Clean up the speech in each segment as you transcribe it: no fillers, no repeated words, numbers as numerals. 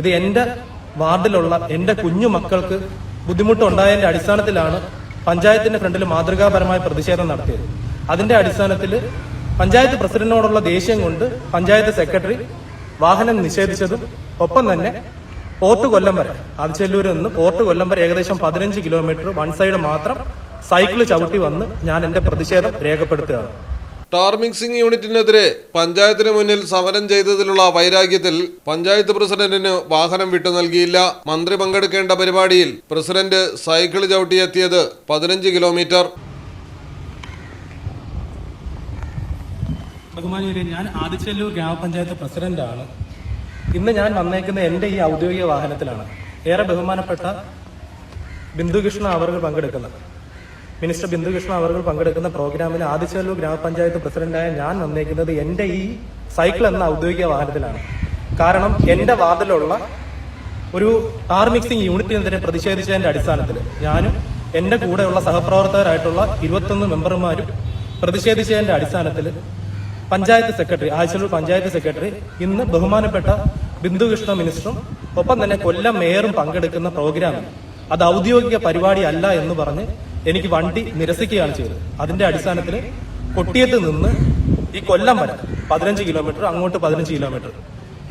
ഇത് എൻ്റെ വാർഡിലുള്ള എൻ്റെ കുഞ്ഞു മക്കൾക്ക് ബുദ്ധിമുട്ടുണ്ടായതിന്റെ അടിസ്ഥാനത്തിലാണ് പഞ്ചായത്തിന്റെ ഫ്രണ്ടിൽ മാതൃകാപരമായ പ്രതിഷേധം നടത്തിയത്. അതിന്റെ അടിസ്ഥാനത്തിൽ പഞ്ചായത്ത് പ്രസിഡന്റിനോടുള്ള ദേഷ്യം കൊണ്ട് പഞ്ചായത്ത് സെക്രട്ടറി വാഹനം നിഷേധിച്ചതും ഒപ്പം തന്നെ പോർട്ട് കൊല്ലം വരെ ആദിച്ചല്ലൂരിൽ നിന്ന് പോർട്ട് കൊല്ലം വരെ ഏകദേശം 15 കിലോമീറ്റർ വൺ സൈഡ് മാത്രം സൈക്കിൾ ചവിട്ടി വന്ന് ഞാൻ എന്റെ പ്രതിഷേധം രേഖപ്പെടുത്തുകയാണ്. ടാർ മിക്സിംഗ് യൂണിറ്റിനെതിരെ പഞ്ചായത്തിന് മുന്നിൽ സമരം ചെയ്തതിലുള്ള വൈരാഗ്യത്തിൽ പഞ്ചായത്ത് പ്രസിഡന്റിന് വാഹനം വിട്ടു നൽകിയില്ല. മന്ത്രി പങ്കെടുക്കേണ്ട പരിപാടിയിൽ പ്രസിഡന്റ് സൈക്കിൾ ചവിട്ടിയെത്തിയത് 15 കിലോമീറ്റർ. ബഹുമാനീയരെ, ഞാൻ ആദിച്ചല്ലൂർ ഗ്രാമപഞ്ചായത്ത് പ്രസിഡന്റാണ്. ഇന്ന് ഞാൻ വന്നേക്കുന്ന എൻ്റെ ഈ ഔദ്യോഗിക വാഹനത്തിലാണ്. ഏറെ ബഹുമാനപ്പെട്ട ബിന്ദുകൃഷ്ണ അവർ പങ്കെടുക്കുന്നത് മിനിസ്റ്റർ ബിന്ദുകൃഷ്ണ അവർ പങ്കെടുക്കുന്ന പ്രോഗ്രാമിൽ ആദിച്ചല്ലൂർ ഗ്രാമപഞ്ചായത്ത് പ്രസിഡന്റായ ഞാൻ വന്നേക്കുന്നത് എൻ്റെ ഈ സൈക്കിൾ എന്ന ഔദ്യോഗിക വാഹനത്തിലാണ്. കാരണം എൻ്റെ വാർഡിലുള്ള ഒരു ടാർ മിക്സിംഗ് യൂണിറ്റിനെതിരെ പ്രതിഷേധിച്ചതിന്റെ അടിസ്ഥാനത്തിൽ ഞാനും എൻ്റെ കൂടെയുള്ള സഹപ്രവർത്തകരായിട്ടുള്ള 21 മെമ്പർമാരും പ്രതിഷേധിച്ചതിന്റെ അടിസ്ഥാനത്തിൽ പഞ്ചായത്ത് സെക്രട്ടറി ആദിച്ചല്ലൂർ പഞ്ചായത്ത് സെക്രട്ടറി ഇന്ന് ബഹുമാനപ്പെട്ട ബിന്ദുകൃഷ്ണ മിനിസ്റ്ററും ഒപ്പം തന്നെ കൊല്ലം മേയറും പങ്കെടുക്കുന്ന പ്രോഗ്രാമിൽ അത് ഔദ്യോഗിക പരിപാടി അല്ല എന്ന് പറഞ്ഞ് എനിക്ക് വണ്ടി നിരസിക്കുകയാണ് ചെയ്തത്. അതിന്റെ അടിസ്ഥാനത്തിൽ കൊട്ടിയത്ത് നിന്ന് ഈ കൊല്ലം വരെ 15 കിലോമീറ്റർ, അങ്ങോട്ട് 15 കിലോമീറ്റർ,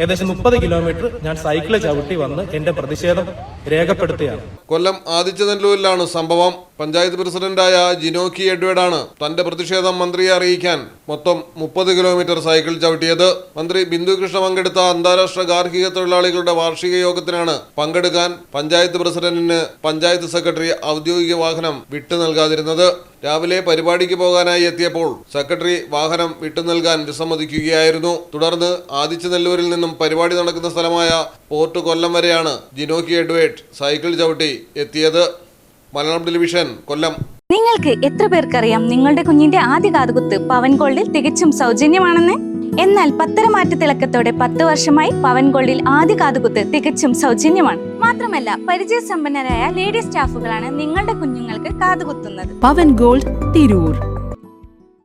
ഏകദേശം 30 കിലോമീറ്റർ ഞാൻ സൈക്കിള് ചവിട്ടി വന്ന് എന്റെ പ്രതിഷേധം രേഖപ്പെടുത്തുകയാണ്. കൊല്ലം ആദിച്ചനല്ലൂരിലാണ് സംഭവം. പഞ്ചായത്ത് പ്രസിഡന്റായ ജിനോക്കി എഡ്വേർഡാണ് തന്റെ പ്രതിഷേധം മന്ത്രിയെ അറിയിക്കാൻ മൊത്തം 30 കിലോമീറ്റർ സൈക്കിൾ ചവിട്ടിയത്. മന്ത്രി ബിന്ദുകൃഷ്ണ പങ്കെടുത്ത അന്താരാഷ്ട്ര ഗാർഹിക തൊഴിലാളികളുടെ വാർഷിക യോഗത്തിനാണ് പങ്കെടുക്കാൻ പഞ്ചായത്ത് പ്രസിഡന്റിന് പഞ്ചായത്ത് സെക്രട്ടറി ഔദ്യോഗിക വാഹനം വിട്ടു നൽകാതിരുന്നത്. രാവിലെ പരിപാടിക്ക് പോകാനായി എത്തിയപ്പോൾ സെക്രട്ടറി വാഹനം വിട്ടു നൽകാൻ വിസമ്മതിക്കുകയായിരുന്നു. തുടർന്ന് ആദിച്ചനല്ലൂരിൽ നിന്നും പരിപാടി നടക്കുന്ന സ്ഥലമായ പോർട്ട് കൊല്ലം വരെയാണ് ജിനോക്കി എഡ്വേർഡ് സൈക്കിൾ ചവിട്ടി എത്തിയത്. മലയാളം ടെലിവിഷൻ, കൊല്ലം. നിങ്ങൾക്ക് എത്ര പേർക്കറിയാം നിങ്ങളുടെ കുഞ്ഞിന്റെ ആദ്യ കാതുകുത്ത് പവൻ ഗോൾഡിൽ തികച്ചും സൗജന്യമാണെന്ന്? എന്നാൽ പത്തരമാറ്റ തിളക്കത്തോടെ 10 വർഷമായി പവൻ ഗോൾഡിൽ ആദ്യ കാതുകുത്ത് തികച്ചും സൗജന്യമാണ്. മാത്രമല്ല, പരിചയസമ്പന്നരായ ലേഡി സ്റ്റാഫുകളാണ് നിങ്ങളുടെ കുഞ്ഞുങ്ങൾക്ക് കാതുകുത്തുന്നത്. പവൻ ഗോൾഡ്, തിരൂർ.